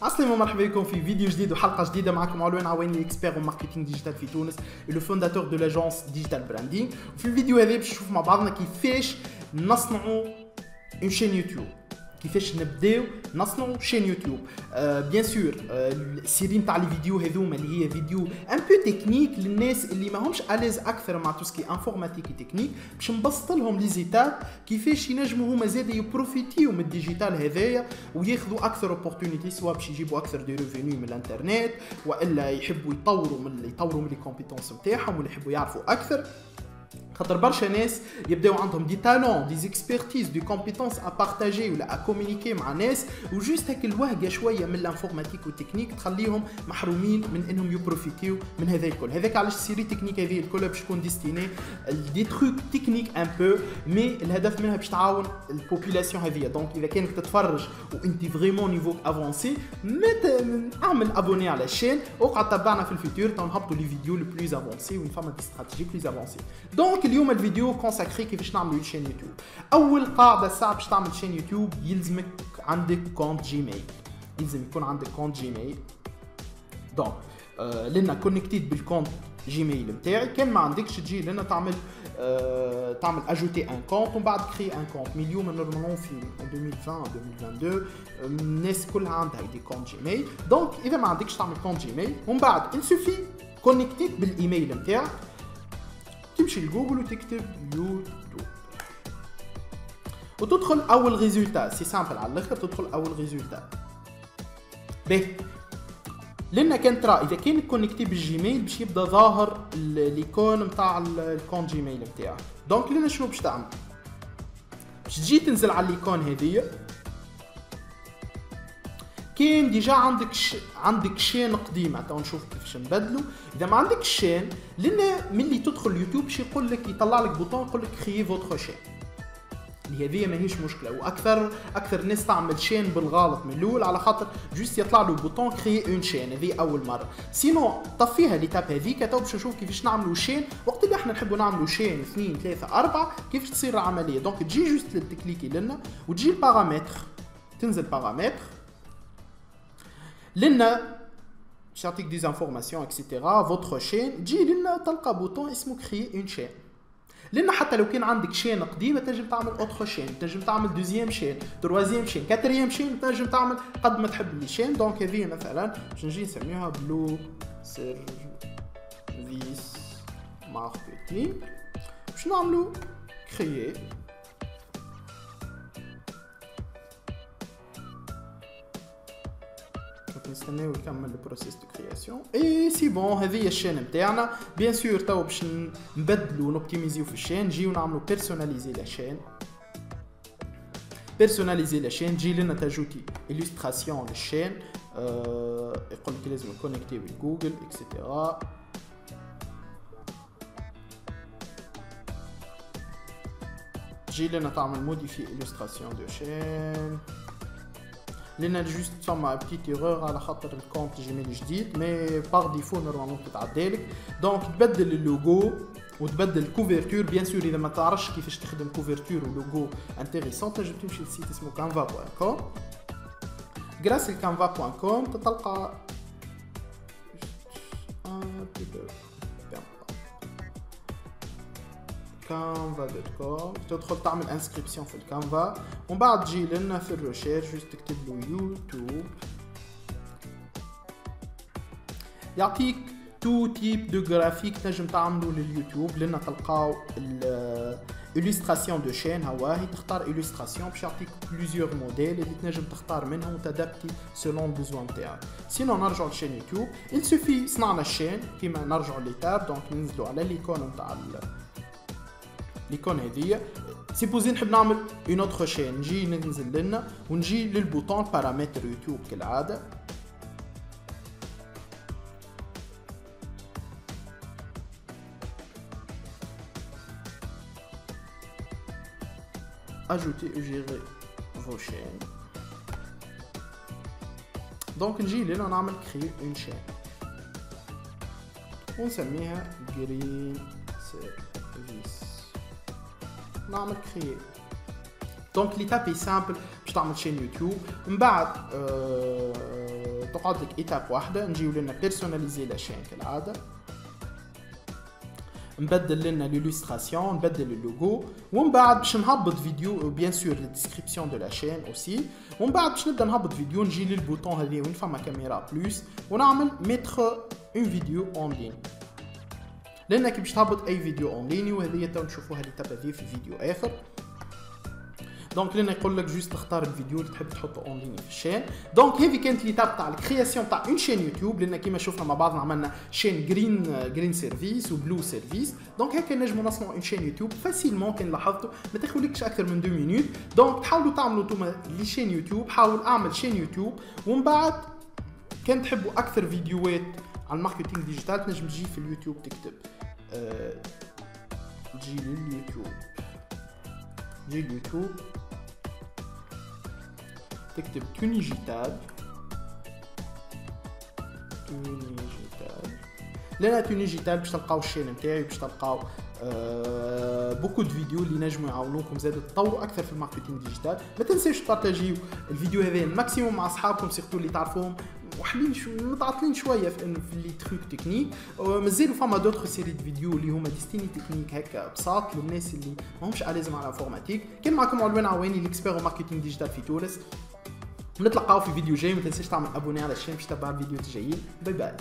عسلامة ومرحبا بكم في فيديو جديد وحلقة جديدة. معكم علوان عواني اكسبير وماركتينغ ديجيتال في تونس لو فونداتور دو لاجونس ديجيتال براندينغ. وفي الفيديو هذا باش نشوف مع بعضنا كيفاش نصنعوا اون شين يوتيوب، كيفاش نبداو نصنعوا شين يوتيوب. بيان سور السيري نتاع لي فيديو هذوما اللي هي فيديو ان بو تكنيك للناس اللي ماهمش اليز اكثر مع توسكي انفورماتيك تكنيك، باش نبسط لهم لي زيتاب كيفاش ينجموا هما زاد يبروفيتيو من الديجيتال هذايا وياخذوا اكثر اوبورتونيتي، سواء باش يجيبوا اكثر دي ريفينيو من الانترنت، والا يحبوا يطوروا من لي كومبيتونس نتاعهم ولا يحبوا يعرفوا اكثر. خاطر برشا ناس يبداو عندهم دي تالون دي اكسبيرتيز دي كومبيتونس ا بارتاجي ولا ا كومونيكي مع ناس، وجوست هاك الوهقه شويه من الانفورماتيك والتكنيك تخليهم محرومين من انهم يبروفيتيو من هذا الكل. هذاك علاش السيري تكنيك هذه الكل باش تكون ديستيني دي تروك تكنيك ان بو، مي الهدف منها باش تعاون البوبولاسيون هذه. دونك اذا كانك تتفرج وانت فريمون نيفوك افونسي، اعمل ابوني على الشين وقعد تبعنا في الفيتور تنهبطوا لي فيديو لو بلوز افونسي ونفهم دي استراتيجي بلوز افونسي. دونك اليوم الفيديو كونساكري كيفاش نعملوا شين يوتيوب. اول قاعده ساعه باش تعمل شين يوتيوب يلزمك عندك كونت جيميل، يلزم يكون عندك كونت جيميل. دونك لنا كونيكتيد بالكونت جيميل نتاعي. كان ما عندكش تجي لنا تعمل اجوتي ان كونت ومن بعد كري ان كونت. مليون نورمالمون في 2020 2022 الناس كلها عندها دي كونت جيميل. دونك اذا ما عندكش تعمل كونت جيميل ومن بعد انسوفي كونيكتيد بالايميل نتاعك، تمشي لجوجل وتكتب يوتيوب وتدخل اول ريزولتا. سي سامبل على الاخر، تدخل اول ريزولتا. باهي لان كان ترى اذا كان كونيكتي بالجيميل باش يبدا ظاهر الايكون نتاع الكونت جيميل نتاعك. دونك لنا شنو باش تعمل؟ باش تجي تنزل على الايكون هذيا. كاين ديجا عندك شين قديمه، تو نشوف كيفاش نبدلوا. اذا ما عندكش شين، لان ملي تدخل اليوتيوب باش يقول لك يطلع لك بوطون يقول لك كريي فوتر شين، اللي هذه ماهيش مشكله. واكثر ناس تعمل شين بالغلط من الاول على خاطر جوست يطلع له بوطون كريي اون شين، هذه اول مره. سينو طفيها ليتاب هذيك، تو باش نشوف كيفاش نعملوا شين وقت اللي احنا نحبوا نعملوا شين 2 3 4 كيفاش تصير العمليه. دونك تجي جوست تكليكي لنا وتجي البارامتر، تنزل بارامتر لنا باش يعطيك دي انفورماسيون اكسيتيرا فوتر شين. تجي لنا تلقى بوطون اسمه كريي اون شين. لان حتى لو كان عندك شين قديمه تنجم تعمل اوتر شين، تنجم تعمل دوزيام شين، تروازيام شين، كاتريام شين، تنجم تعمل قد ما تحب لي شين. دونك هذه مثلا باش نجي نسميوها بلو سيرفيس ماركتينغ. باش نعملوا كريي نستناو يكمل البروسيس دو كرياسيون اي سي بون. هذه هي الشين نتاعنا. بيان سور تو باش نبدلوا ونوبتيميزيو في الشين، نجيو نعملوا بيرسوناليزي لاشين. بيرسوناليزي لاشين تجي لنا تاجوتي إليستراسيون للشين، يقول لك لازم كونيكتي بالجوجل اكسيتيرا. تجي لنا تعمل موديفي إليستراسيون دو شين. لنا جوست فما بتيت ايرور على خاطر الكونت جيميل جديد، مي باغ ديفو نورمالمون تتعدالك. دونك تبدل اللوغو وتبدل الكوفرتور. بيان سور اذا ما تعرفش كيفاش تخدم كوفرتور ولوغو انتريسون تنجم تمشي للسيت اسمه canva.com. غراس الكانفا.com تتلقى canva.com، تدخل تعمل انسكريبسيون في الكانفا ومن بعد تجي لنا في الريشيرش جوست تكتب له يوتيوب، يعطيك تو تيب دو جرافيك تنجم تعملوا لليوتيوب. لنا تلقاو إليستراسيون دو شين، هواهي تختار إليستراسيون باش يعطيك بليزيور موديل اللي تنجم تختار منهم وتادابتي سولون البوزوان تاعك. سينو نرجعوا لشين يوتيوب. السوفي صنعنا الشين كيما نرجعوا ليتاب. دونك ننزلوا على ليكون نتاع ليكون هذيا. سيبوزي نحب نعمل اون اوتر شين، نجي ننزل لنا ونجي للبوطون بارامتر يوتيوب كالعاده. ajouter et gérer vos chaînes. دونك نجي لنا نعمل كري اون شين ونسميها جرين سيرفيس. نعمل كريي. دونك ليتاب سامبل باش تعمل شين يوتيوب. من بعد تقعد لك ايتاب واحده، نجيو لنا بيرسوناليزي لاشين كالعاده، نبدل لنا ليلوستراسيون، نبدل اللوجو، ومن بعد باش نهبط فيديو بيان سور الديسكريبسيون دو لا شين اوسي، ومن بعد باش نبدا نهبط فيديو نجي للبوطون هذه وين فما كاميرا بلوس ونعمل ميتر اون فيديو اون لين، لانك باش تهبط اي فيديو اون لين، وهذه تو نشوفوها ليتاب هذه في فيديو اخر. دونك لنا يقول لك جوست تختار الفيديو اللي تحب تحطه اون لين في الشين. دونك هذه كانت ليتاب تاع الكرياسيون تاع اون شين يوتيوب، لان كيما شفنا مع بعضنا عملنا شين جرين سيرفيس وبلو سيرفيس. دونك هكا نجموا نصنعوا اون شين يوتيوب فاسيلمون كان لاحظتوا، ما تاخذلكش اكثر من 2 مينوت. دونك تحاولوا تعملوا انتم لي شين يوتيوب، حاول اعمل شين يوتيوب، ومن بعد كان تحبوا اكثر فيديوهات على الماركتينغ ديجيتال تنجم تجي في اليوتيوب تكتب تجي لليوتيوب تكتب تونيجيتال، لأن تونيجيتال باش تلقاو الشين نتاعي، باش تلقاو بوكو دو فيديو اللي نجموا يعاونوكم زاد تطوروا اكثر في الماركتينغ ديجيتال. ما تنساوش تبارطاجيو الفيديو هذا الماكسيموم مع اصحابكم، سيرتو اللي تعرفوهم وحلين متعطلين شويه في لي تروك تكنيك. مازالوا فما دوطخ سيري دو فيديو اللي هما ديستيني تكنيك هكا بساط للناس اللي ماهمش اليز مع الانفورماتيك. كان معكم علوان عواني الاكسبير ماركتينغ ديجيتال في تونس. نتلقاو في فيديو جاي، ما تنساش تعمل ابوني على الشين باش تتابع الفيديوهات الجايين. باي باي.